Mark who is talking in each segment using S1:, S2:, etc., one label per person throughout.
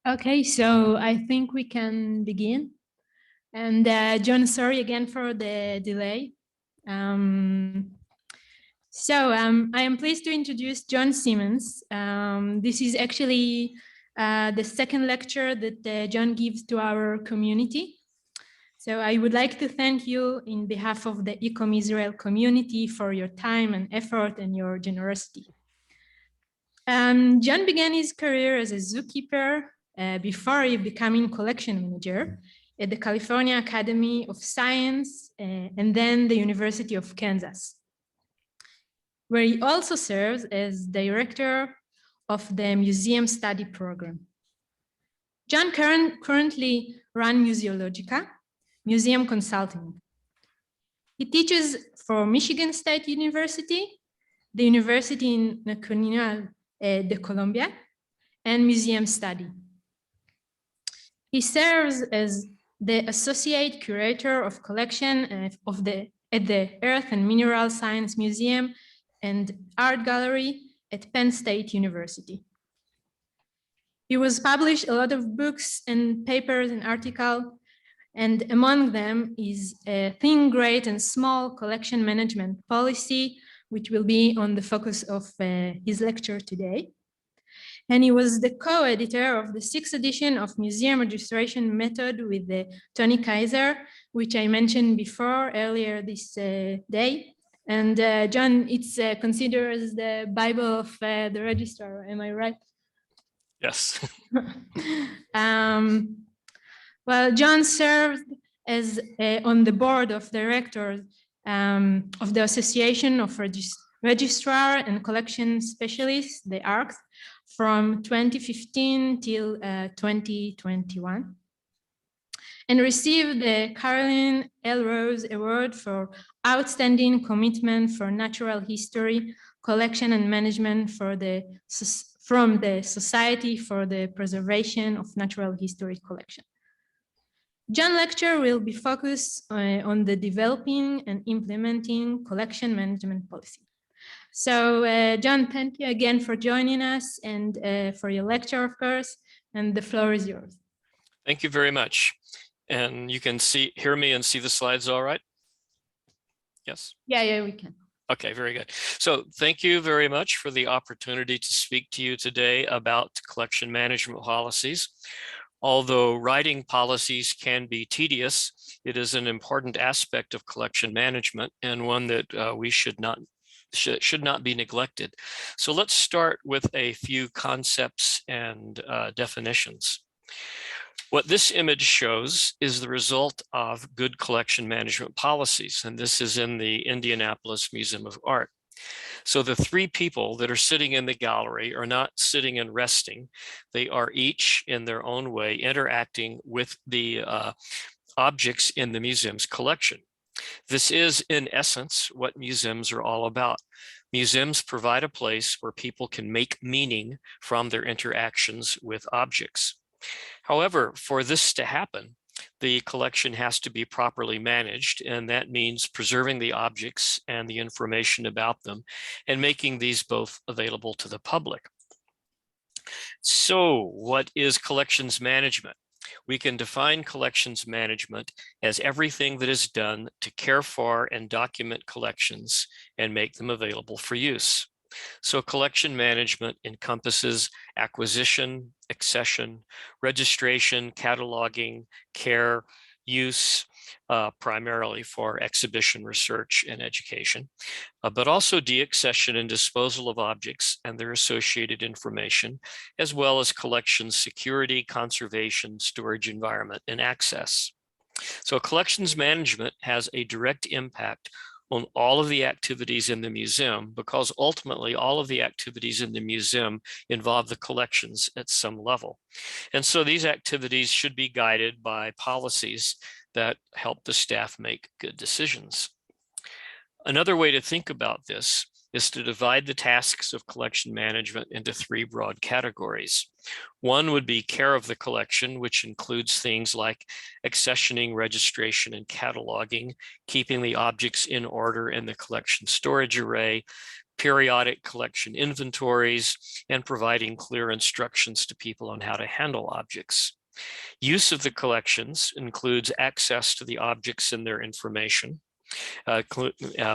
S1: Okay, so I think we can begin. And John, sorry again for the delay. I am pleased to introduce John Simmons. This is actually the second lecture that John gives to our community. So I would like to thank you in behalf of the Ecom Israel community for your time and effort and your generosity. John began his career as a zookeeper before becoming collection manager at the California Academy of Science and then the University of Kansas, where he also serves as director of the Museum Study Program. John currently runs Museologica, museum consulting. He teaches for Michigan State University, the University in National de Columbia, and museum study. He serves as the associate curator of collection at the Earth and Mineral Science Museum and Art Gallery at Penn State University. He was published a lot of books and papers and articles, and among them is a Thin, Great, and Small Collection Management Policy, which will be on the focus of his lecture today. And he was the co-editor of the 6th edition of Museum Registration Method with Tony Kaiser, which I mentioned before earlier this day. And John, it's considered as the Bible of the registrar, am I right?
S2: Yes.
S1: Well, John served as on the board of directors of the Association of Registrar and Collection Specialists, the ARCS, from 2015 till 2021, and received the Caroline L. Rose Award for Outstanding Commitment for Natural History, Collection and Management from the Society for the Preservation of Natural History Collection. John's lecture will be focused on the developing and implementing collection management policy. So John, thank you again for joining us and for your lecture, of course, and the floor is yours.
S2: Thank you very much. And you can hear me and see the slides all right? Yes?
S1: Yeah, we can.
S2: Okay, very good. So thank you very much for the opportunity to speak to you today about collection management policies. Although writing policies can be tedious, it is an important aspect of collection management and one that we should not be neglected. So let's start with a few concepts and definitions. What this image shows is the result of good collection management policies, and this is in the Indianapolis Museum of Art. So the three people that are sitting in the gallery are not sitting and resting. They are each in their own way interacting with the objects in the museum's collection. This is, in essence, what museums are all about. Museums provide a place where people can make meaning from their interactions with objects. However, for this to happen, the collection has to be properly managed, and that means preserving the objects and the information about them and making these both available to the public. So, what is collections management? We can define collections management as everything that is done to care for and document collections and make them available for use. So collection management encompasses acquisition, accession, registration, cataloging, care, use, primarily for exhibition, research, and education, but also deaccession and disposal of objects and their associated information, as well as collection security, conservation, storage environment, and access. So collections management has a direct impact on all of the activities in the museum, because ultimately all of the activities in the museum involve the collections at some level. And so these activities should be guided by policies that help the staff make good decisions. Another way to think about this is to divide the tasks of collection management into three broad categories. One would be care of the collection, which includes things like accessioning, registration, and cataloging, keeping the objects in order in the collection storage array, periodic collection inventories, and providing clear instructions to people on how to handle objects. Use of the collections includes access to the objects and their information,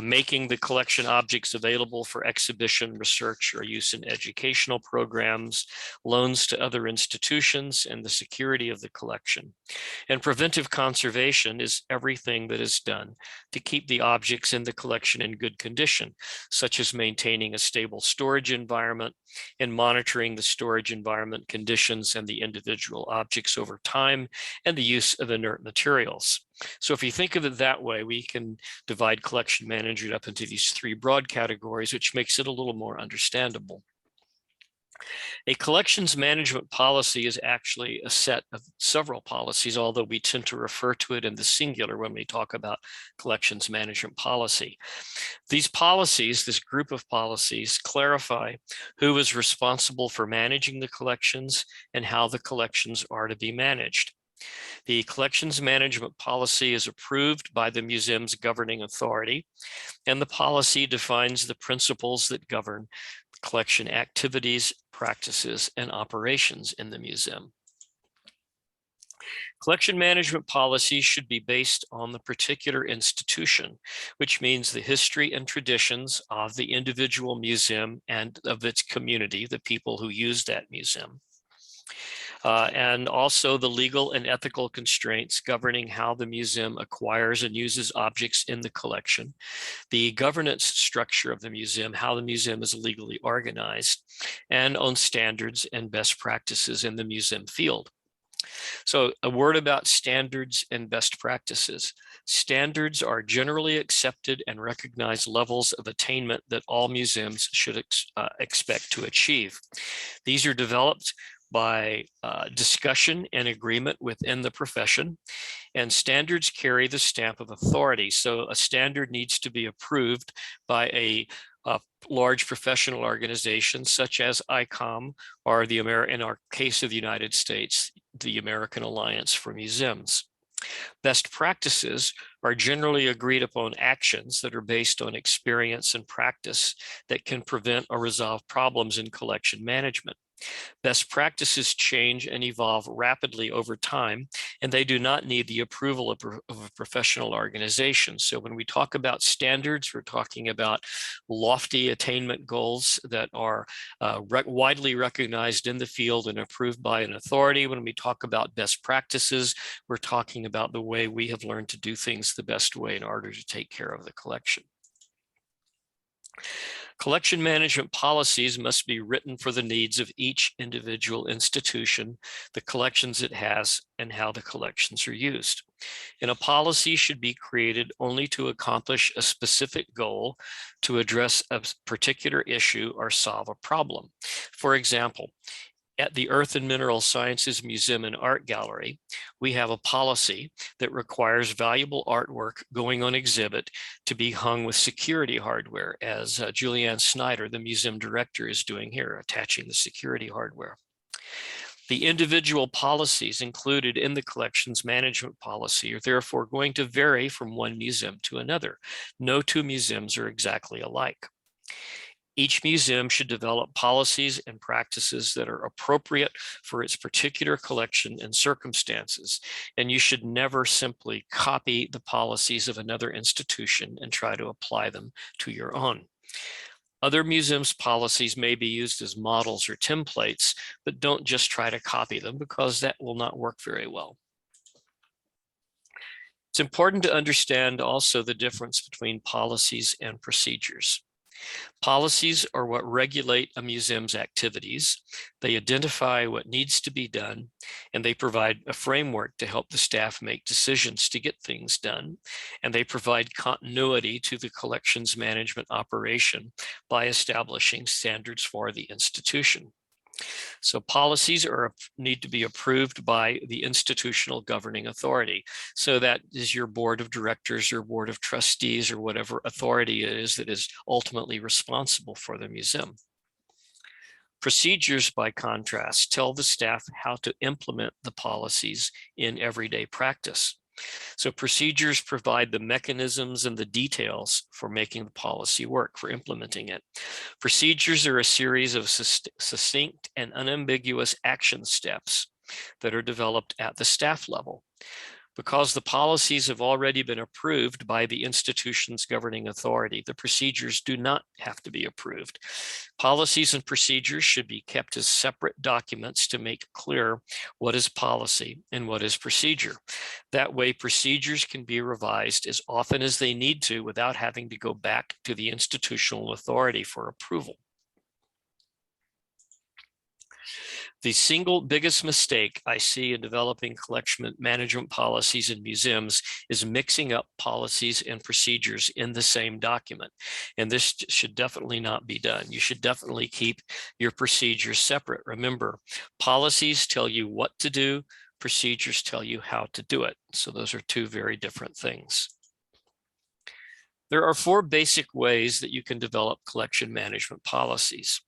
S2: making the collection objects available for exhibition, research, or use in educational programs, loans to other institutions, and the security of the collection. And preventive conservation is everything that is done to keep the objects in the collection in good condition, such as maintaining a stable storage environment and monitoring the storage environment conditions and the individual objects over time, and the use of inert materials. So if you think of it that way, we can divide collection management up into these three broad categories, which makes it a little more understandable. A collections management policy is actually a set of several policies, although we tend to refer to it in the singular when we talk about collections management policy. These policies, this group of policies, clarify who is responsible for managing the collections and how the collections are to be managed. The collections management policy is approved by the museum's governing authority, and the policy defines the principles that govern collection activities, practices, and operations in the museum. Collection management policies should be based on the particular institution, which means the history and traditions of the individual museum and of its community, the people who use that museum. And also the legal and ethical constraints governing how the museum acquires and uses objects in the collection, the governance structure of the museum, how the museum is legally organized, and on standards and best practices in the museum field. So a word about standards and best practices. Standards are generally accepted and recognized levels of attainment that all museums should expect to achieve. These are developed by discussion and agreement within the profession, and standards carry the stamp of authority. So a standard needs to be approved by a large professional organization such as ICOM, or in our case of the United States, the American Alliance for Museums. Best practices are generally agreed upon actions that are based on experience and practice that can prevent or resolve problems in collection management. Best practices change and evolve rapidly over time, and they do not need the approval of a professional organization. So when we talk about standards, we're talking about lofty attainment goals that are widely recognized in the field and approved by an authority. When we talk about best practices, we're talking about the way we have learned to do things the best way in order to take care of the collection. Collection management policies must be written for the needs of each individual institution, the collections it has, and how the collections are used. And a policy should be created only to accomplish a specific goal, to address a particular issue or solve a problem. For example, at the Earth and Mineral Sciences Museum and Art Gallery, we have a policy that requires valuable artwork going on exhibit to be hung with security hardware, as Julianne Snyder, the museum director, is doing here, attaching the security hardware. The individual policies included in the collections management policy are therefore going to vary from one museum to another. No two museums are exactly alike. Each museum should develop policies and practices that are appropriate for its particular collection and circumstances. And you should never simply copy the policies of another institution and try to apply them to your own. Other museums' policies may be used as models or templates, but don't just try to copy them, because that will not work very well. It's important to understand also the difference between policies and procedures. Policies are what regulate a museum's activities. They identify what needs to be done, and they provide a framework to help the staff make decisions to get things done. And they provide continuity to the collections management operation by establishing standards for the institution. So policies need to be approved by the institutional governing authority. So that is your board of directors or board of trustees or whatever authority it is that is ultimately responsible for the museum. Procedures, by contrast, tell the staff how to implement the policies in everyday practice. So procedures provide the mechanisms and the details for making the policy work, for implementing it. Procedures are a series of succinct and unambiguous action steps that are developed at the staff level. Because the policies have already been approved by the institution's governing authority, the procedures do not have to be approved. Policies and procedures should be kept as separate documents to make clear what is policy and what is procedure. That way, procedures can be revised as often as they need to without having to go back to the institutional authority for approval. The single biggest mistake I see in developing collection management policies in museums is mixing up policies and procedures in the same document. And this should definitely not be done. You should definitely keep your procedures separate. Remember, policies tell you what to do, procedures tell you how to do it. So those are two very different things. There are 4 basic ways that you can develop collection management policies.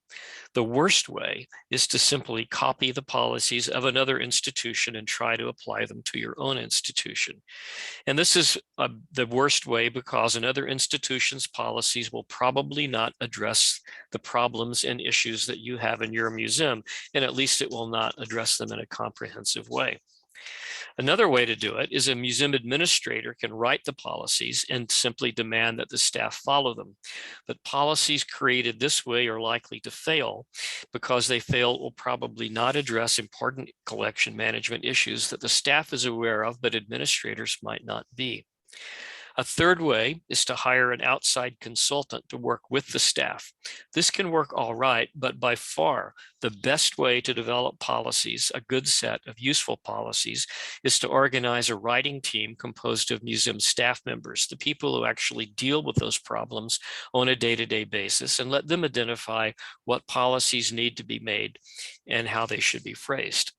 S2: The worst way is to simply copy the policies of another institution and try to apply them to your own institution. And this is the worst way because another institution's policies will probably not address the problems and issues that you have in your museum, and at least it will not address them in a comprehensive way. Another way to do it is a museum administrator can write the policies and simply demand that the staff follow them. But policies created this way are likely to fail because they will probably not address important collection management issues that the staff is aware of, but administrators might not be. A third way is to hire an outside consultant to work with the staff. This can work all right, but by far the best way to develop policies, a good set of useful policies, is to organize a writing team composed of museum staff members, the people who actually deal with those problems on a day-to-day basis, and let them identify what policies need to be made and how they should be phrased.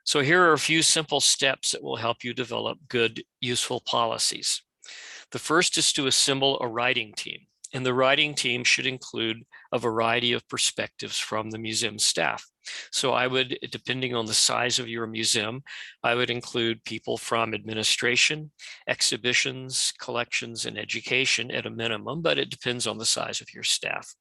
S2: So here are a few simple steps that will help you develop good, useful policies. The first is to assemble a writing team, and the writing team should include a variety of perspectives from the museum staff. So I would, depending on the size of your museum, I would include people from administration, exhibitions, collections, and education at a minimum, but it depends on the size of your staff.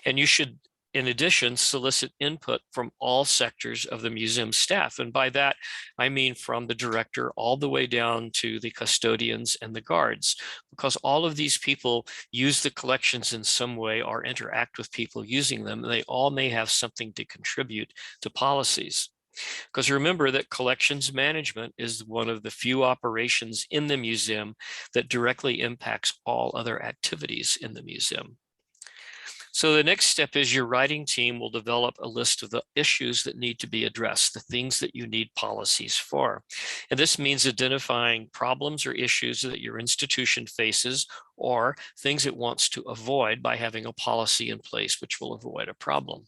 S2: And you should, in addition, solicit input from all sectors of the museum staff. And by that, I mean from the director all the way down to the custodians and the guards, because all of these people use the collections in some way or interact with people using them. They all may have something to contribute to policies. Because remember that collections management is one of the few operations in the museum that directly impacts all other activities in the museum. So the next step is your writing team will develop a list of the issues that need to be addressed, the things that you need policies for. And this means identifying problems or issues that your institution faces or things it wants to avoid by having a policy in place which will avoid a problem.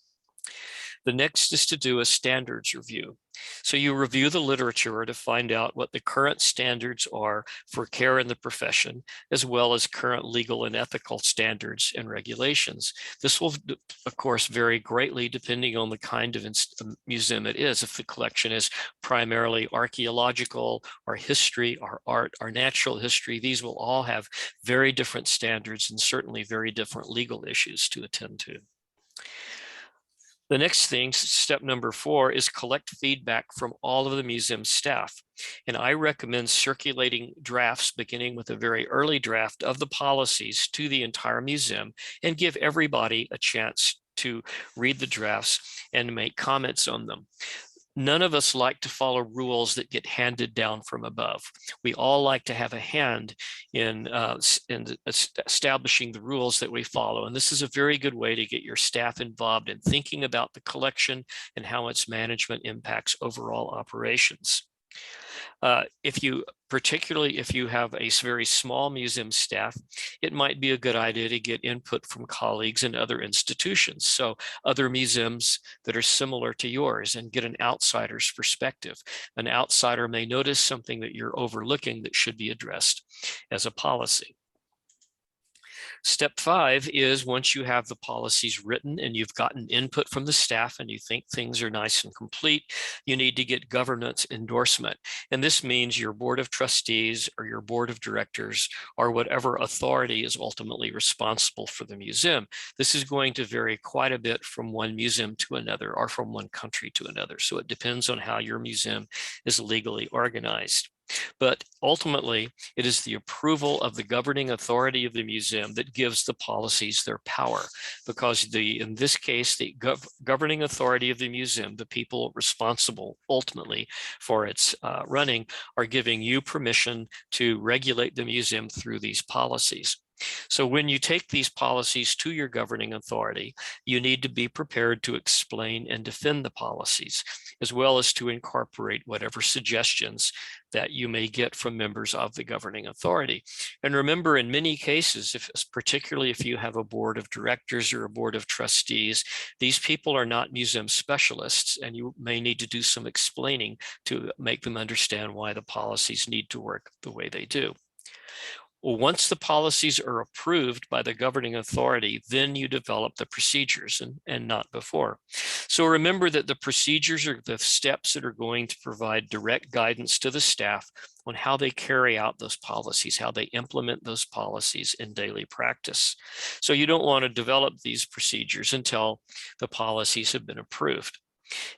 S2: The next is to do a standards review. So you review the literature to find out what the current standards are for care in the profession, as well as current legal and ethical standards and regulations. This will, of course, vary greatly depending on the kind of museum it is. If the collection is primarily archaeological or history or art or natural history, these will all have very different standards and certainly very different legal issues to attend to. The next thing, step number 4, is collect feedback from all of the museum staff. And I recommend circulating drafts beginning with a very early draft of the policies to the entire museum and give everybody a chance to read the drafts and make comments on them. None of us like to follow rules that get handed down from above. We all like to have a hand in establishing the rules that we follow. And this is a very good way to get your staff involved in thinking about the collection and how its management impacts overall operations. Particularly if you have a very small museum staff, it might be a good idea to get input from colleagues in other institutions. So other museums that are similar to yours and get an outsider's perspective. An outsider may notice something that you're overlooking that should be addressed as a policy. Step 5 is once you have the policies written and you've gotten input from the staff and you think things are nice and complete, you need to get governance endorsement. And this means your board of trustees or your board of directors or whatever authority is ultimately responsible for the museum. This is going to vary quite a bit from one museum to another or from one country to another. So it depends on how your museum is legally organized. But ultimately, it is the approval of the governing authority of the museum that gives the policies their power, because in this case, the governing authority of the museum, the people responsible ultimately for its running, are giving you permission to regulate the museum through these policies. So when you take these policies to your governing authority, you need to be prepared to explain and defend the policies, as well as to incorporate whatever suggestions that you may get from members of the governing authority. And remember, in many cases, particularly if you have a board of directors or a board of trustees, these people are not museum specialists, and you may need to do some explaining to make them understand why the policies need to work the way they do. Well, once the policies are approved by the governing authority, then you develop the procedures and not before. So remember that the procedures are the steps that are going to provide direct guidance to the staff on how they carry out those policies, how they implement those policies in daily practice. So you don't want to develop these procedures until the policies have been approved.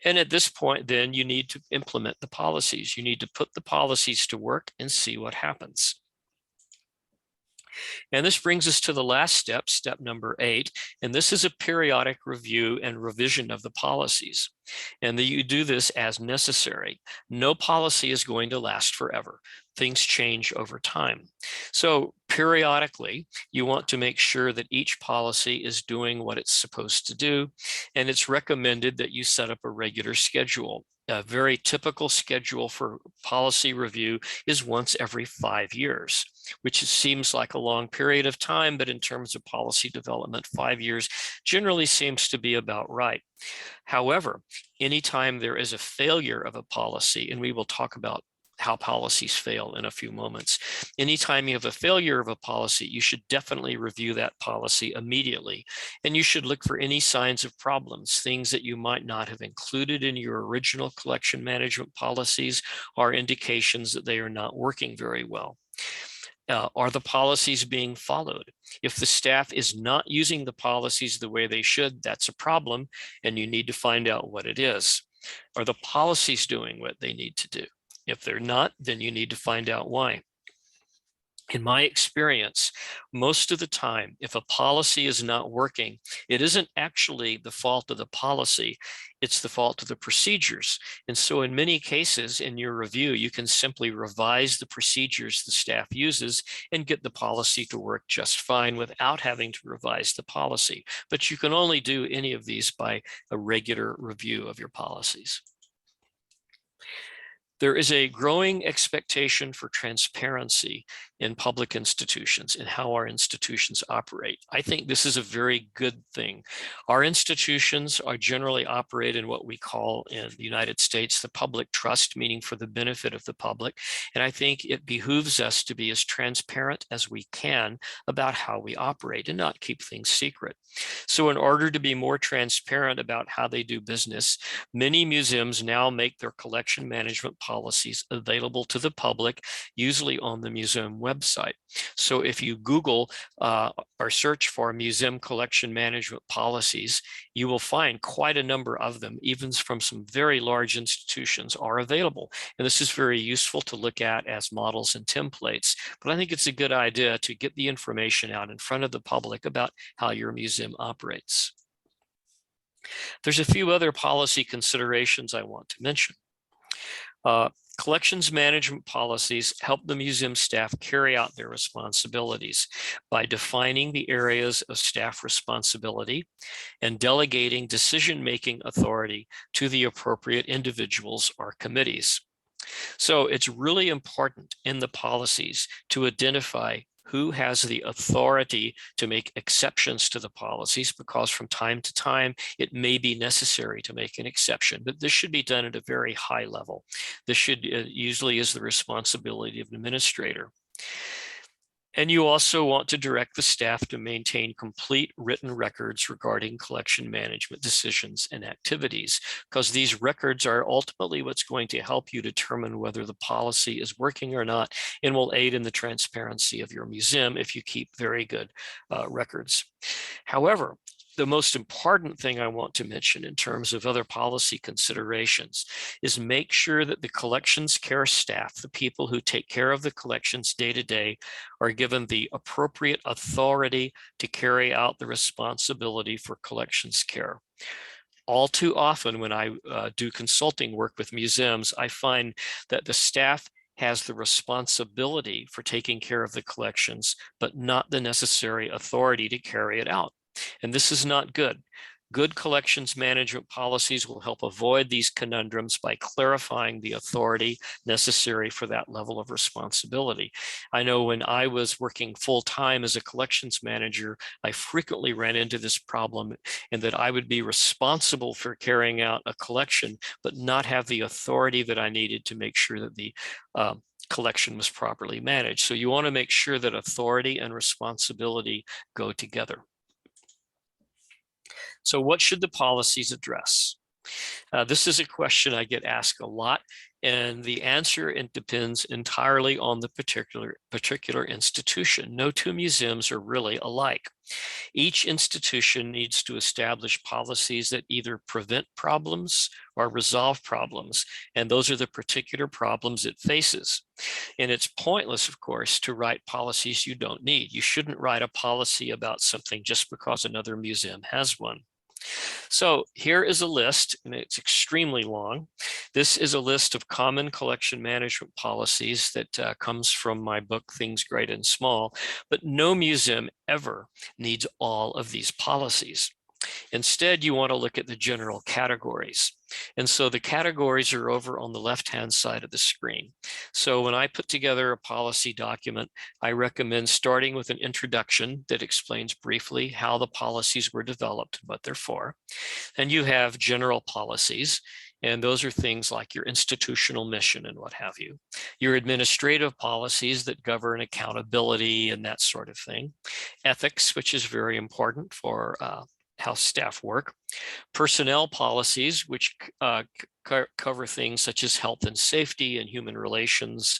S2: And at this point, then you need to implement the policies. You need to put the policies to work and see what happens. And this brings us to the last step, step number 8, and this is a periodic review and revision of the policies. And you do this as necessary. No policy is going to last forever. Things change over time. So periodically, you want to make sure that each policy is doing what it's supposed to do, and it's recommended that you set up a regular schedule. A very typical schedule for policy review is once every 5 years, which seems like a long period of time, but in terms of policy development, 5 years generally seems to be about right. However, anytime there is a failure of a policy, and we will talk about how policies fail in a few moments. Anytime you have a failure of a policy, you should definitely review that policy immediately. And you should look for any signs of problems, things that you might not have included in your original collection management policies, or indications that they are not working very well. Are the policies being followed? If the staff is not using the policies the way they should, that's a problem, and you need to find out what it is. Are the policies doing what they need to do? If they're not, then you need to find out why. In my experience, most of the time, if a policy is not working, it isn't actually the fault of the policy, it's the fault of the procedures. And so in many cases in your review, you can simply revise the procedures the staff uses and get the policy to work just fine without having to revise the policy. But you can only do any of these by a regular review of your policies. There is a growing expectation for transparency in public institutions and how our institutions operate. I think this is a very good thing. Our institutions are generally operate in what we call in the United States the public trust, meaning for the benefit of the public. And I think it behooves us to be as transparent as we can about how we operate and not keep things secret. So in order to be more transparent about how they do business, many museums now make their collection management policies available to the public, usually on the museum website. So if you Google or search for museum collection management policies, you will find quite a number of them, even from some very large institutions, are available. And this is very useful to look at as models and templates. But I think it's a good idea to get the information out in front of the public about how your museum operates. There's a few other policy considerations I want to mention. Collections management policies help the museum staff carry out their responsibilities by defining the areas of staff responsibility and delegating decision-making authority to the appropriate individuals or committees. So it's really important in the policies to identify who has the authority to make exceptions to the policies, because from time to time, it may be necessary to make an exception, but this should be done at a very high level. This should usually is the responsibility of an administrator. And you also want to direct the staff to maintain complete written records regarding collection management decisions and activities, because these records are ultimately what's going to help you determine whether the policy is working or not, and will aid in the transparency of your museum if you keep very good records. However, the most important thing I want to mention in terms of other policy considerations is make sure that the collections care staff, the people who take care of the collections day to day, are given the appropriate authority to carry out the responsibility for collections care. All too often when I do consulting work with museums, I find that the staff has the responsibility for taking care of the collections, but not the necessary authority to carry it out. And this is not good. Good collections management policies will help avoid these conundrums by clarifying the authority necessary for that level of responsibility. I know when I was working full-time as a collections manager, I frequently ran into this problem, and that I would be responsible for carrying out a collection, but not have the authority that I needed to make sure that the collection was properly managed. So you want to make sure that authority and responsibility go together. So what should the policies address? This is a question I get asked a lot, and the answer depends entirely on the particular institution. No two museums are really alike. Each institution needs to establish policies that either prevent problems or resolve problems, and those are the particular problems it faces. And it's pointless, of course, to write policies you don't need. You shouldn't write a policy about something just because another museum has one. So here is a list, and it's extremely long. This is a list of common collection management policies that comes from my book, Things Great and Small, but no museum ever needs all of these policies. Instead, you want to look at the general categories. And so the categories are over on the left-hand side of the screen. So when I put together a policy document, I recommend starting with an introduction that explains briefly how the policies were developed, what they're for. And you have general policies, and those are things like your institutional mission and what have you. Your administrative policies that govern accountability and that sort of thing. Ethics, which is very important for how staff work. Personnel policies, which cover things such as health and safety and human relations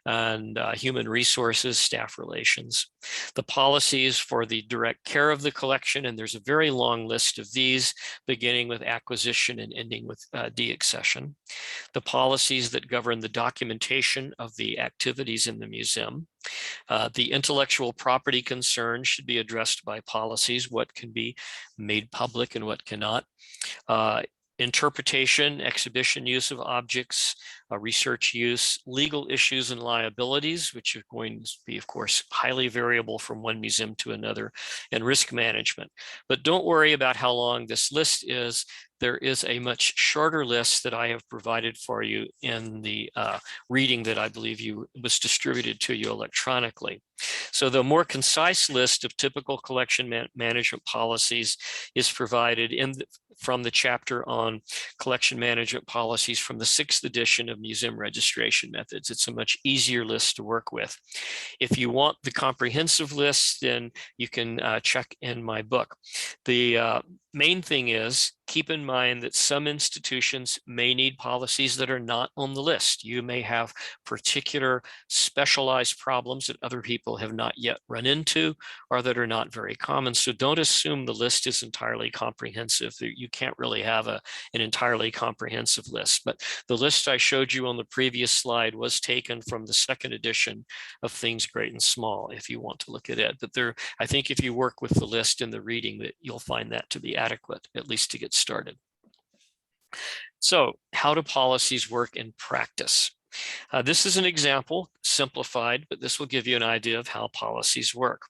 S2: and human resources, staff relations. The policies for the direct care of the collection, and there's a very long list of these, beginning with acquisition and ending with deaccession. The policies that govern the documentation of the activities in the museum. The intellectual property concerns should be addressed by policies, what can be made public and what cannot. Interpretation, exhibition use of objects, research use, legal issues and liabilities, which are going to be, of course, highly variable from one museum to another, and risk management. But don't worry about how long this list is. There is a much shorter list that I have provided for you in the reading that I believe was distributed to you electronically. So the more concise list of typical collection management policies is provided from the chapter on collection management policies from the 6th edition of Museum Registration Methods. It's a much easier list to work with. If you want the comprehensive list, then you can check in my book. The main thing is, keep in mind that some institutions may need policies that are not on the list. You may have particular specialized problems that other people have not yet run into or that are not very common. So don't assume the list is entirely comprehensive. You can't really have an entirely comprehensive list. But the list I showed you on the previous slide was taken from the 2nd edition of Things Great and Small, if you want to look at it. But I think if you work with the list in the reading, that you'll find that to be adequate, at least to get started. So how do policies work in practice? This is an example, simplified, but this will give you an idea of how policies work.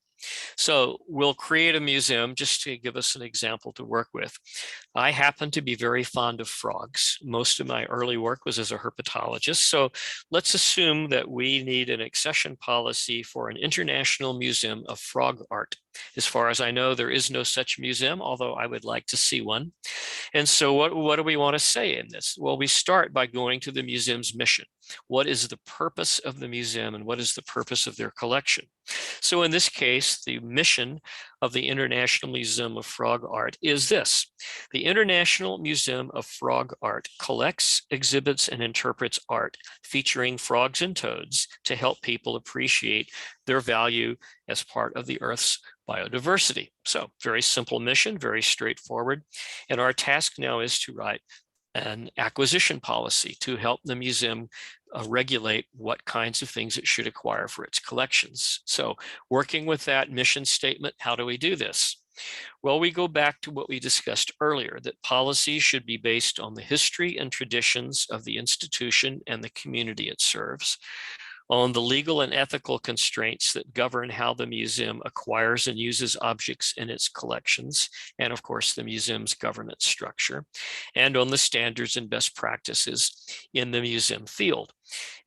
S2: So we'll create a museum just to give us an example to work with. I happen to be very fond of frogs. Most of my early work was as a herpetologist. So let's assume that we need an accession policy for an international museum of frog art. As far as I know, there is no such museum, although I would like to see one. And so what do we want to say in this? Well, we start by going to the museum's mission. What is the purpose of the museum and what is the purpose of their collection? So in this case, the mission of the International Museum of Frog Art is this. The International Museum of Frog Art collects, exhibits, and interprets art featuring frogs and toads to help people appreciate their value as part of the Earth's biodiversity. So very simple mission, very straightforward. And our task now is to write an acquisition policy to help the museum regulate what kinds of things it should acquire for its collections. So working with that mission statement, how do we do this? Well, we go back to what we discussed earlier, that policies should be based on the history and traditions of the institution and the community it serves, on the legal and ethical constraints that govern how the museum acquires and uses objects in its collections, and of course the museum's governance structure, and on the standards and best practices in the museum field.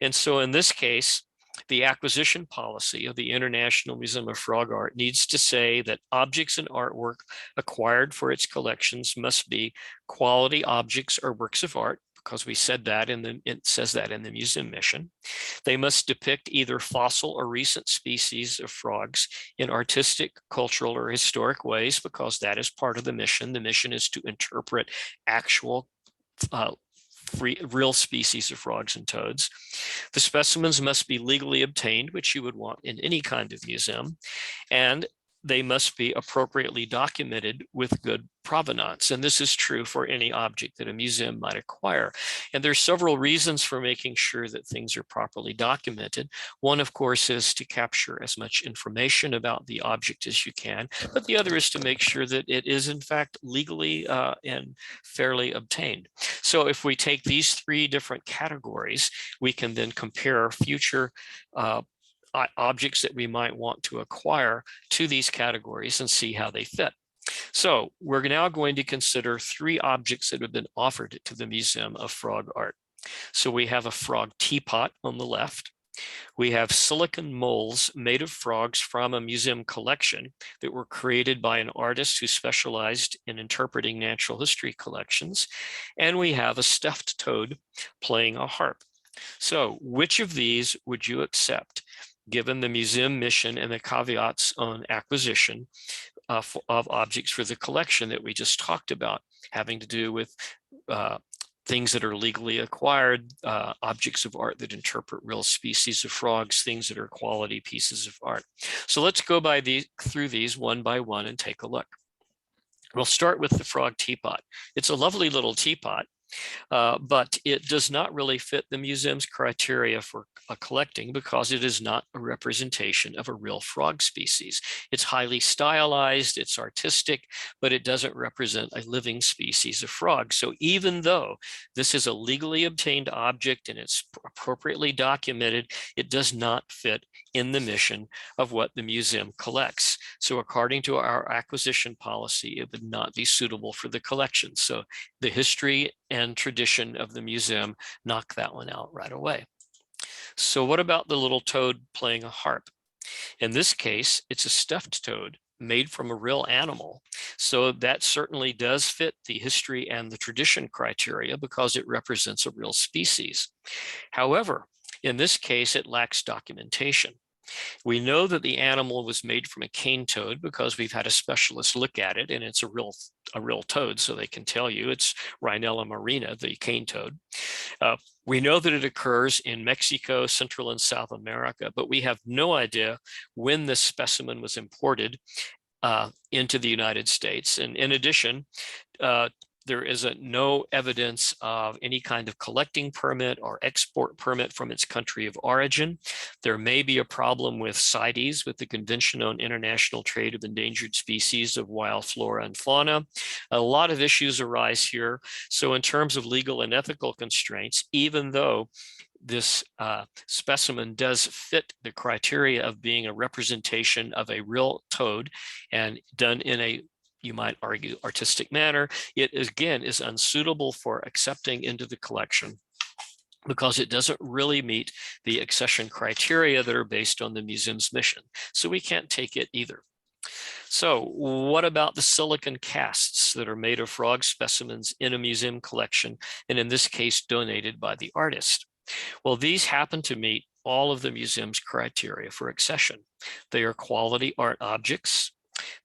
S2: And so in this case, the acquisition policy of the International Museum of Frog Art needs to say that objects and artwork acquired for its collections must be quality objects or works of art, because we said that it says that in the museum mission. They must depict either fossil or recent species of frogs in artistic, cultural, or historic ways, because that is part of the mission. The mission is to interpret actual real species of frogs and toads. The specimens must be legally obtained, which you would want in any kind of museum, and they must be appropriately documented with good provenance. And this is true for any object that a museum might acquire. And there's several reasons for making sure that things are properly documented. One, of course, is to capture as much information about the object as you can, but the other is to make sure that it is in fact legally and fairly obtained. So if we take these three different categories, we can then compare future objects that we might want to acquire to these categories and see how they fit. So we're now going to consider three objects that have been offered to the Museum of Frog Art. So we have a frog teapot on the left. We have silicon molds made of frogs from a museum collection that were created by an artist who specialized in interpreting natural history collections. And we have a stuffed toad playing a harp. So which of these would you accept, given the museum mission and the caveats on acquisition of objects for the collection that we just talked about, having to do with things that are legally acquired, objects of art that interpret real species of frogs, things that are quality pieces of art. So let's go through these one by one and take a look. We'll start with the frog teapot. It's a lovely little teapot. But it does not really fit the museum's criteria for collecting, because it is not a representation of a real frog species. It's highly stylized, it's artistic, but it doesn't represent a living species of frog. So even though this is a legally obtained object and it's appropriately documented, it does not fit in the mission of what the museum collects. So according to our acquisition policy, it would not be suitable for the collection. So the history and tradition of the museum knock that one out right away. So what about the little toad playing a harp? In this case, it's a stuffed toad made from a real animal. So that certainly does fit the history and the tradition criteria, because it represents a real species. However, in this case, it lacks documentation. We know that the animal was made from a cane toad because we've had a specialist look at it, and it's a real toad, so they can tell you it's Rhinella marina, the cane toad. We know that it occurs in Mexico, Central and South America, but we have no idea when this specimen was imported into the United States. And in addition, there is no evidence of any kind of collecting permit or export permit from its country of origin. There may be a problem with CITES, with the Convention on International Trade of Endangered Species of Wild Flora and Fauna. A lot of issues arise here. So in terms of legal and ethical constraints, even though this specimen does fit the criteria of being a representation of a real toad and done in a, you might argue, artistic manner, it again is unsuitable for accepting into the collection, because it doesn't really meet the accession criteria that are based on the museum's mission. So we can't take it either. So what about the silicon casts that are made of frog specimens in a museum collection, and in this case, donated by the artist? Well, these happen to meet all of the museum's criteria for accession. They are quality art objects.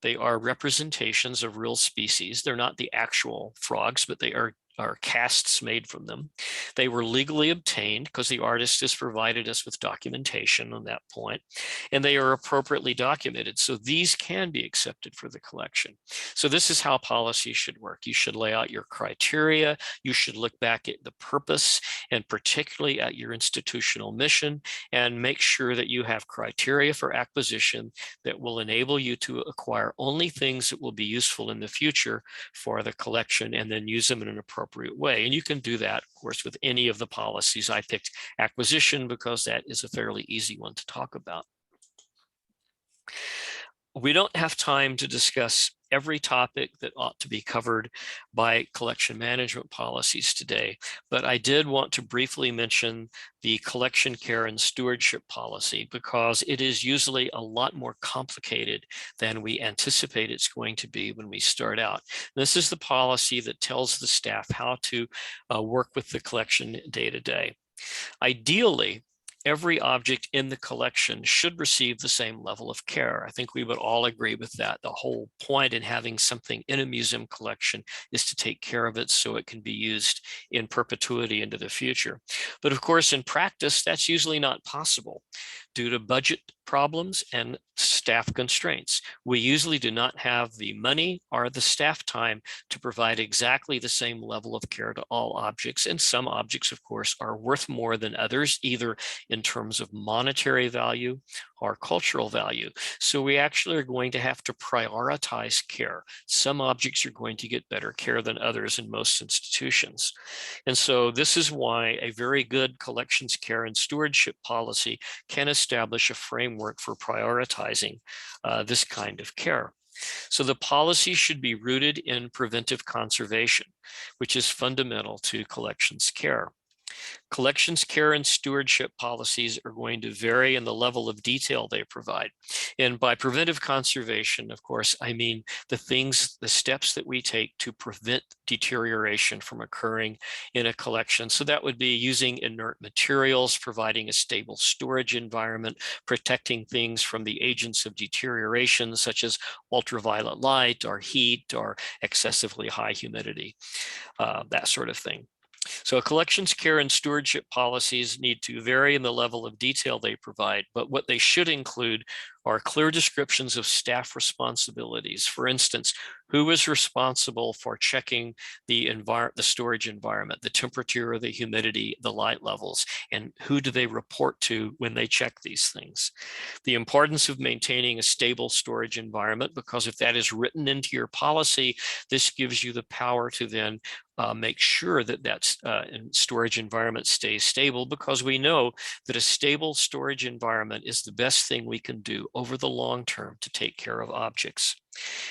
S2: They are representations of real species. They're not the actual frogs, but they are casts made from them. They were legally obtained because the artist has provided us with documentation on that point, and they are appropriately documented. So these can be accepted for the collection. So this is how policy should work. You should lay out your criteria. You should look back at the purpose and particularly at your institutional mission, and make sure that you have criteria for acquisition that will enable you to acquire only things that will be useful in the future for the collection, and then use them in an appropriate way. And you can do that, of course, with any of the policies. I picked acquisition because that is a fairly easy one to talk about. We don't have time to discuss every topic that ought to be covered by collection management policies today, but I did want to briefly mention the collection care and stewardship policy, because it is usually a lot more complicated than we anticipate it's going to be when we start out. This is the policy that tells the staff how to work with the collection day to day. Ideally, every object in the collection should receive the same level of care. I think we would all agree with that. The whole point in having something in a museum collection is to take care of it so it can be used in perpetuity into the future. But of course, in practice, that's usually not possible due to budget problems and staff constraints. We usually do not have the money or the staff time to provide exactly the same level of care to all objects. And some objects, of course, are worth more than others, either in terms of monetary value or cultural value. So we actually are going to have to prioritize care. Some objects are going to get better care than others in most institutions. And so this is why a very good collections care and stewardship policy can establish a framework for prioritizing this kind of care. So the policy should be rooted in preventive conservation, which is fundamental to collections care. Collections care and stewardship policies are going to vary in the level of detail they provide. And by preventive conservation, of course, I mean the steps that we take to prevent deterioration from occurring in a collection. So that would be using inert materials, providing a stable storage environment, protecting things from the agents of deterioration, such as ultraviolet light or heat or excessively high humidity, that sort of thing. So collections care and stewardship policies need to vary in the level of detail they provide, but what they should include are clear descriptions of staff responsibilities. For instance, who is responsible for checking the storage environment, the temperature, the humidity, the light levels, and who do they report to when they check these things? The importance of maintaining a stable storage environment, because if that is written into your policy, this gives you the power to then make sure that that storage environment stays stable, because we know that a stable storage environment is the best thing we can do over the long term to take care of objects.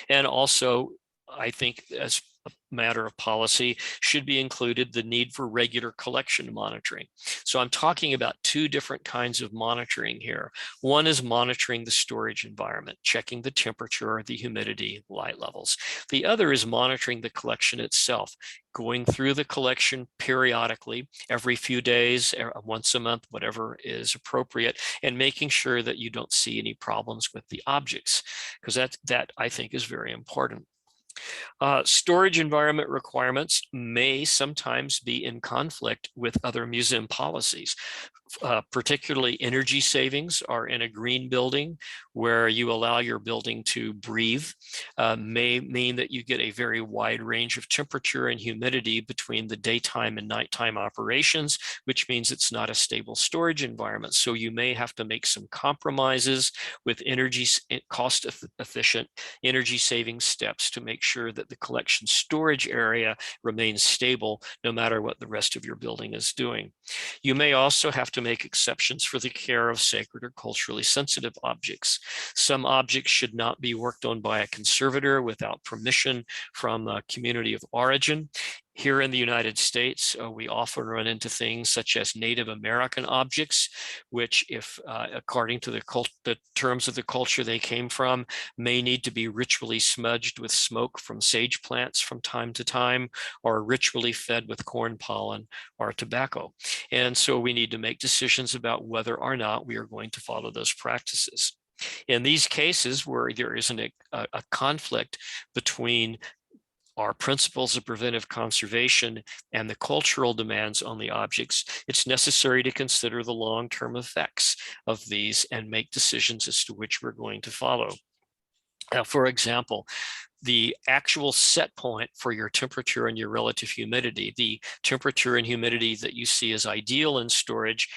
S2: And also, I think as a matter of policy should be included the need for regular collection monitoring. So I'm talking about two different kinds of monitoring here. One is monitoring the storage environment, checking the temperature, the humidity, light levels. The other is monitoring the collection itself, going through the collection periodically, every few days, once a month, whatever is appropriate, and making sure that you don't see any problems with the objects, because that I think is very important. Storage environment requirements may sometimes be in conflict with other museum policies. Particularly energy savings are in a green building where you allow your building to breathe, may mean that you get a very wide range of temperature and humidity between the daytime and nighttime operations, which means it's not a stable storage environment. So you may have to make some compromises with cost efficient energy saving steps to make sure that the collection storage area remains stable no matter what the rest of your building is doing. You may also have to make exceptions for the care of sacred or culturally sensitive objects. Some objects should not be worked on by a conservator without permission from a community of origin. Here in the United States, we often run into things such as Native American objects, which, if according to the terms of the culture they came from, may need to be ritually smudged with smoke from sage plants from time to time, or ritually fed with corn pollen or tobacco. And so we need to make decisions about whether or not we are going to follow those practices. In these cases where there isn't a conflict between our principles of preventive conservation and the cultural demands on the objects, it's necessary to consider the long-term effects of these and make decisions as to which we're going to follow. For example, the actual set point for your temperature and your relative humidity, the temperature and humidity that you see as ideal in storage,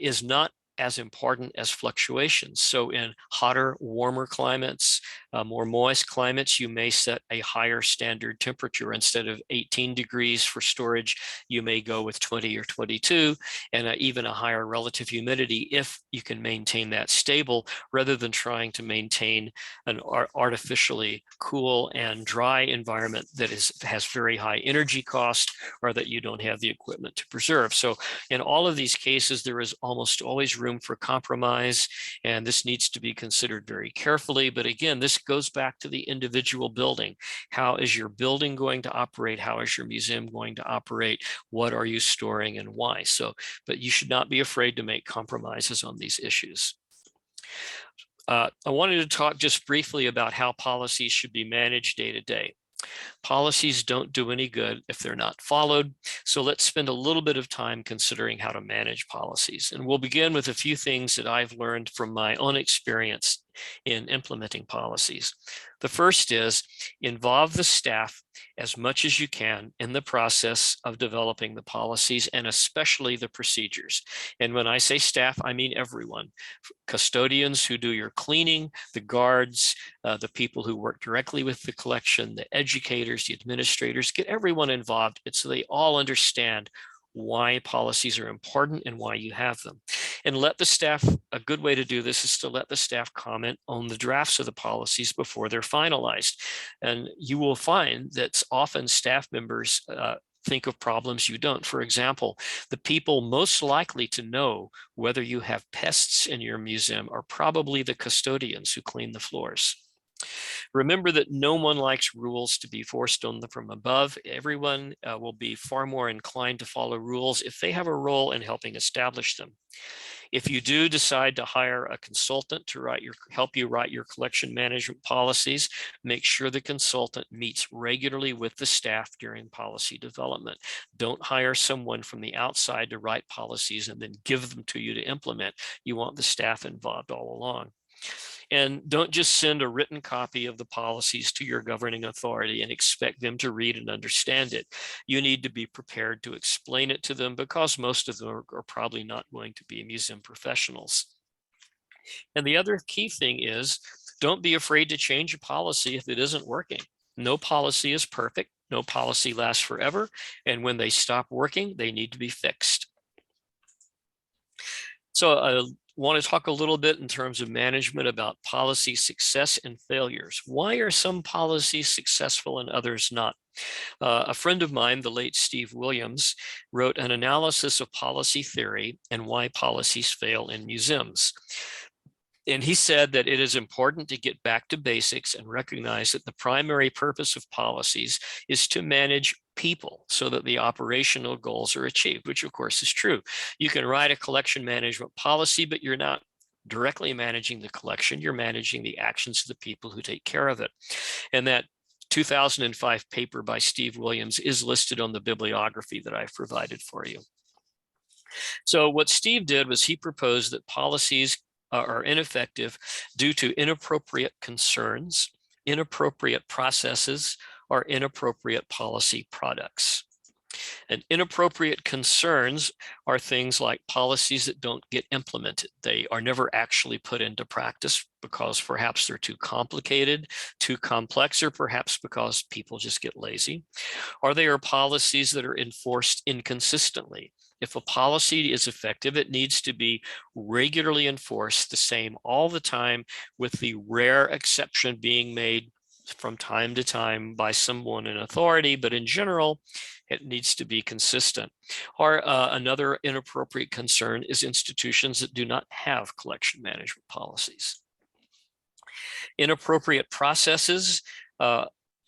S2: is not as important as fluctuations. So in hotter, warmer climates, more moist climates, you may set a higher standard temperature. Instead of 18 degrees for storage, you may go with 20 or 22, and even a higher relative humidity if you can maintain that stable, rather than trying to maintain an artificially cool and dry environment that has very high energy cost, or that you don't have the equipment to preserve. So in all of these cases, there is almost always room for compromise, and this needs to be considered very carefully. But again, this goes back to the individual building. How is your building going to operate? How is your museum going to operate? What are you storing and why? So, but you should not be afraid to make compromises on these issues. I wanted to talk just briefly about how policies should be managed day to day. Policies don't do any good if they're not followed. So let's spend a little bit of time considering how to manage policies. And we'll begin with a few things that I've learned from my own experience in implementing policies. The first is involve the staff as much as you can in the process of developing the policies, and especially the procedures. And when I say staff, I mean everyone. Custodians who do your cleaning, the guards, the people who work directly with the collection, the educators, the administrators, get everyone involved so they all understand why policies are important and why you have them. And let the staff, a good way to do this is to let the staff comment on the drafts of the policies before they're finalized. And you will find that often staff members think of problems you don't. For example, the people most likely to know whether you have pests in your museum are probably the custodians who clean the floors. Remember that no one likes rules to be forced on them from above. Everyone will be far more inclined to follow rules if they have a role in helping establish them. If you do decide to hire a consultant to help you write your collection management policies, make sure the consultant meets regularly with the staff during policy development. Don't hire someone from the outside to write policies and then give them to you to implement. You want the staff involved all along. And don't just send a written copy of the policies to your governing authority and expect them to read and understand it. You need to be prepared to explain it to them, because most of them are probably not going to be museum professionals. And the other key thing is, don't be afraid to change a policy if it isn't working. No policy is perfect. No policy lasts forever. And when they stop working, they need to be fixed. So I want to talk a little bit in terms of management about policy success and failures. Why are some policies successful and others not? A friend of mine, the late Steve Williams, wrote an analysis of policy theory and why policies fail in museums. And he said that it is important to get back to basics and recognize that the primary purpose of policies is to manage people so that the operational goals are achieved, which of course is true. You can write a collection management policy, but you're not directly managing the collection. You're managing the actions of the people who take care of it. And that 2005 paper by Steve Williams is listed on the bibliography that I've provided for you. So what Steve did was he proposed that policies are ineffective due to inappropriate concerns, inappropriate processes, or inappropriate policy products. And inappropriate concerns are things like policies that don't get implemented. They are never actually put into practice because perhaps they're too complicated, too complex, or perhaps because people just get lazy. Or they are policies that are enforced inconsistently. If a policy is effective, it needs to be regularly enforced the same all the time, with the rare exception being made from time to time by someone in authority, but in general, it needs to be consistent. Or another inappropriate concern is institutions that do not have collection management policies. Inappropriate processes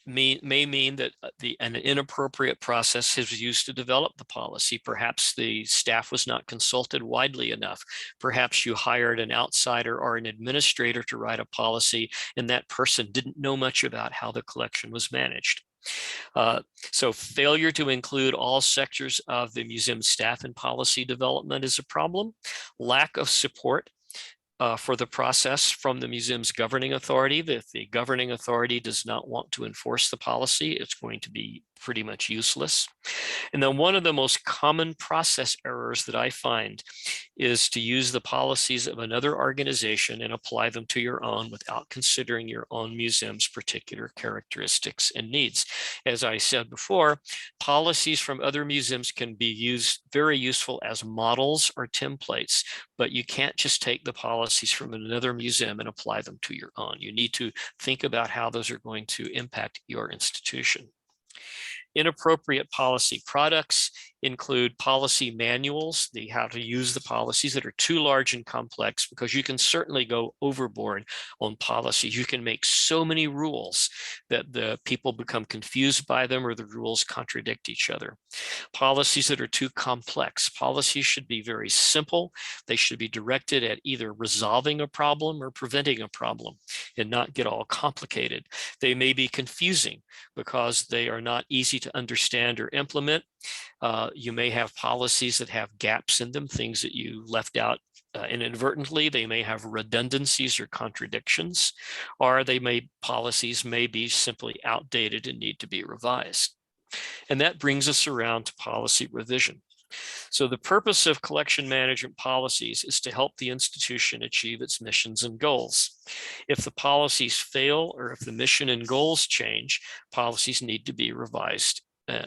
S2: may mean that an inappropriate process is used to develop the policy. Perhaps the staff was not consulted widely enough. Perhaps you hired an outsider or an administrator to write a policy, and that person didn't know much about how the collection was managed. So failure to include all sectors of the museum staff in policy development is a problem. Lack of support for the process from the museum's governing authority. If the governing authority does not want to enforce the policy, it's going to be pretty much useless. And then one of the most common process errors that I find is to use the policies of another organization and apply them to your own without considering your own museum's particular characteristics and needs. As I said before, policies from other museums can be very useful as models or templates, but you can't just take the policies from another museum and apply them to your own. You need to think about how those are going to impact your institution. Inappropriate policy products include policy manuals, how to use the policies that are too large and complex, because you can certainly go overboard on policies. You can make so many rules that the people become confused by them or the rules contradict each other. Policies that are too complex. Policies should be very simple. They should be directed at either resolving a problem or preventing a problem and not get all complicated. They may be confusing because they are not easy to understand or implement. You may have policies that have gaps in them, things that you left out inadvertently. They may have redundancies or contradictions, or policies may be simply outdated and need to be revised. And that brings us around to policy revision. So the purpose of collection management policies is to help the institution achieve its missions and goals. If the policies fail or if the mission and goals change, policies need to be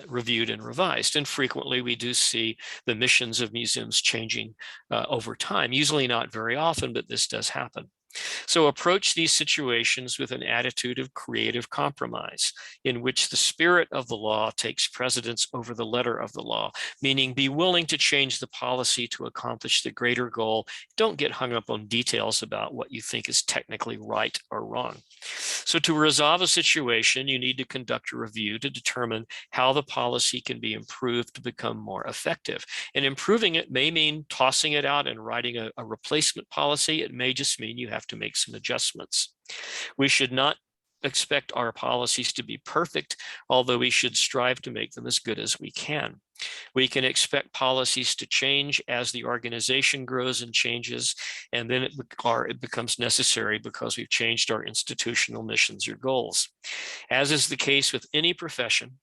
S2: reviewed and revised. And frequently we do see the missions of museums changing over time, usually not very often, but this does happen. So approach these situations with an attitude of creative compromise, in which the spirit of the law takes precedence over the letter of the law, meaning be willing to change the policy to accomplish the greater goal. Don't get hung up on details about what you think is technically right or wrong. So to resolve a situation, you need to conduct a review to determine how the policy can be improved to become more effective. And improving it may mean tossing it out and writing a replacement policy. It may just mean you have to make some adjustments. We should not expect our policies to be perfect, although we should strive to make them as good as we can. We can expect policies to change as the organization grows and changes, and then it becomes necessary because we've changed our institutional missions or goals. As is the case with any profession,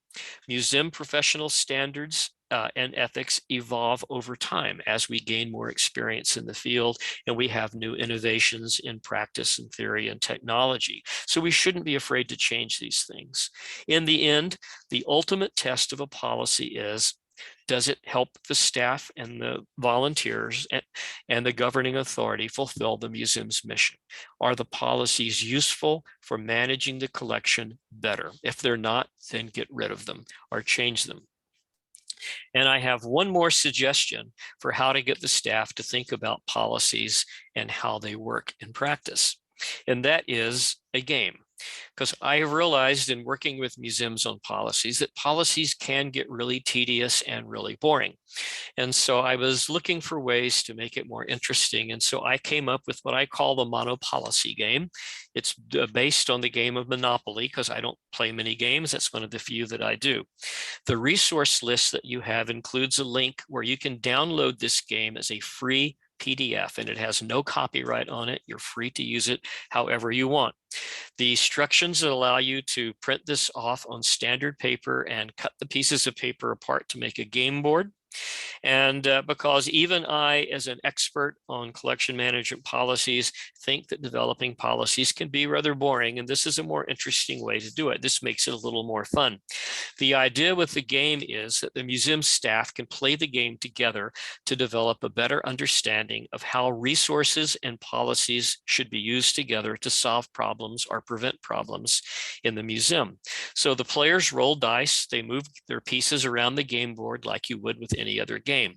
S2: museum professional standards and ethics evolve over time as we gain more experience in the field and we have new innovations in practice and theory and technology. So we shouldn't be afraid to change these things. In the end, the ultimate test of a policy is, does it help the staff and the volunteers and the governing authority fulfill the museum's mission? Are the policies useful for managing the collection better? If they're not, then get rid of them or change them. And I have one more suggestion for how to get the staff to think about policies and how they work in practice. And that is a game. Because I have realized in working with museums on policies that policies can get really tedious and really boring. And so I was looking for ways to make it more interesting. And so I came up with what I call the monopolicy game. It's based on the game of Monopoly, because I don't play many games. That's one of the few that I do. The resource list that you have includes a link where you can download this game as a free PDF, and it has no copyright on it. You're free to use it however you want. The instructions that allow you to print this off on standard paper and cut the pieces of paper apart to make a game board. And because even I, as an expert on collection management policies, think that developing policies can be rather boring, and this is a more interesting way to do it. This makes it a little more fun. The idea with the game is that the museum staff can play the game together to develop a better understanding of how resources and policies should be used together to solve problems or prevent problems in the museum. So the players roll dice, they move their pieces around the game board like you would with any other game.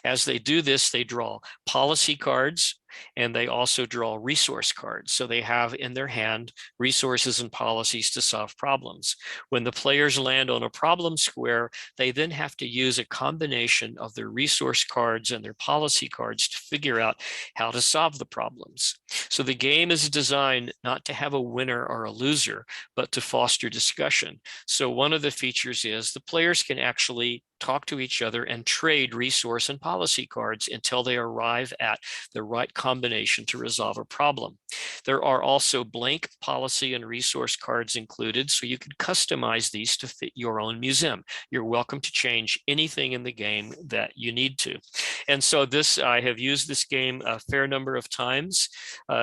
S2: As they do this, they draw policy cards, and they also draw resource cards. So they have in their hand resources and policies to solve problems. When the players land on a problem square, they then have to use a combination of their resource cards and their policy cards to figure out how to solve the problems. So the game is designed not to have a winner or a loser, but to foster discussion. So one of the features is the players can actually talk to each other and trade resource and policy cards until they arrive at the right combination to resolve a problem. There are also blank policy and resource cards included, so you can customize these to fit your own museum. You're welcome to change anything in the game that you need to. And so I have used this game a fair number of times.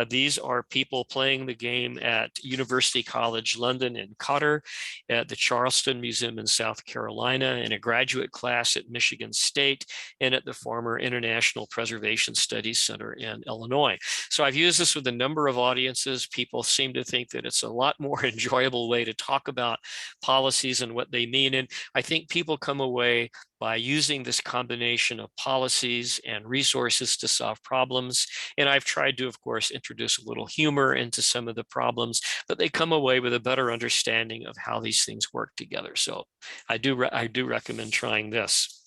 S2: These are people playing the game at University College London in Qatar, at the Charleston Museum in South Carolina, in a graduate class at Michigan State, and at the former International Preservation Studies Center in Illinois. So I've used this with a number of audiences. People seem to think that it's a lot more enjoyable way to talk about policies and what they mean. And I think people come away by using this combination of policies and resources to solve problems. And I've tried to, of course, introduce a little humor into some of the problems, but they come away with a better understanding of how these things work together. So I do recommend trying this.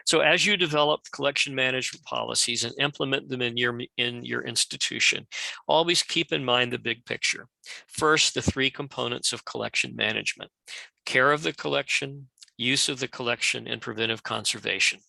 S2: So as you develop collection management policies and implement them in your institution, always keep in mind the big picture. First, the three components of collection management: care of the collection, use of the collection, and preventive conservation.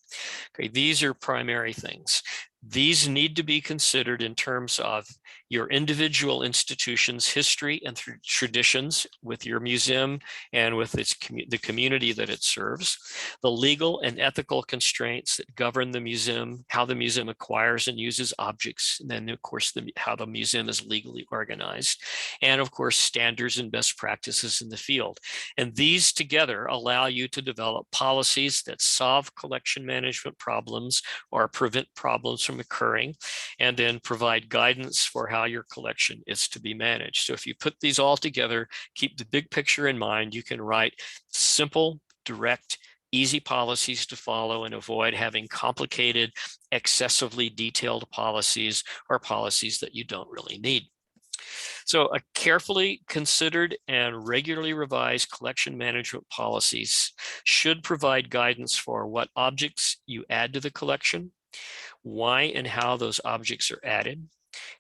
S2: Okay, these are primary things. These need to be considered in terms of your individual institution's history and traditions with your museum and with the community that it serves, the legal and ethical constraints that govern the museum, how the museum acquires and uses objects, and then of course how the museum is legally organized, and of course standards and best practices in the field. And these together allow you to develop policies that solve collection management problems or prevent problems from occurring, and then provide guidance for how your collection is to be managed. So if you put these all together, keep the big picture in mind, you can write simple, direct, easy policies to follow and avoid having complicated, excessively detailed policies or policies that you don't really need. So a carefully considered and regularly revised collection management policies should provide guidance for what objects you add to the collection, why and how those objects are added,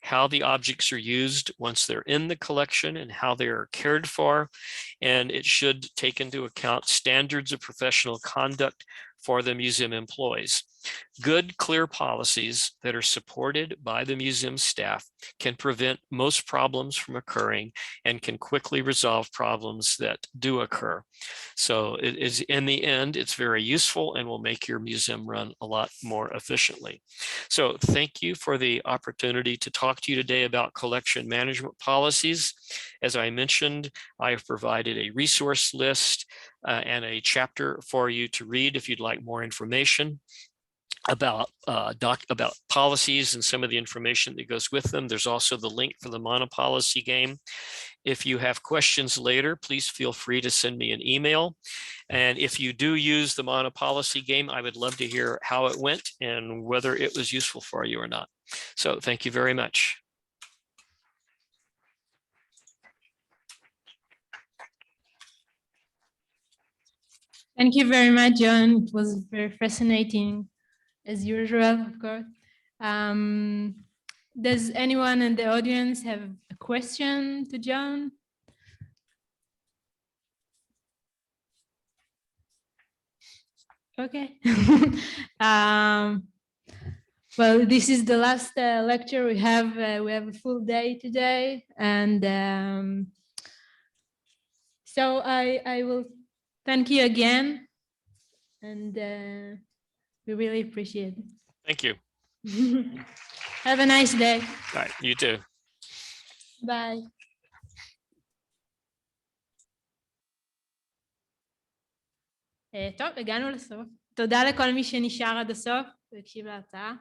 S2: how the objects are used once they're in the collection and how they are cared for. And it should take into account standards of professional conduct for the museum employees. Good, clear policies that are supported by the museum staff can prevent most problems from occurring and can quickly resolve problems that do occur. So it is, in the end, it's very useful and will make your museum run a lot more efficiently. So thank you for the opportunity to talk to you today about collection management policies. As I mentioned, I have provided a resource list and a chapter for you to read if you'd like more information about policies and some of the information that goes with them. There's also the link for the monopolicy game. If you have questions later, please feel free to send me an email. And if you do use the monopolicy game, I would love to hear how it went and whether it was useful for you or not. So thank you very much.
S1: Thank you very much, John. It was very fascinating, as usual, of course. Does anyone in the audience have a question to John? Okay. Well, this is the last lecture we have. We have a full day today, and so I will thank you again and we really appreciate it.
S2: Thank you.
S1: Have a nice day.
S2: All right, you too.
S1: Bye. טוב, הגענו לסוף. תודה לכל מי שנשאר עד הסוף והקשיב להרצאה.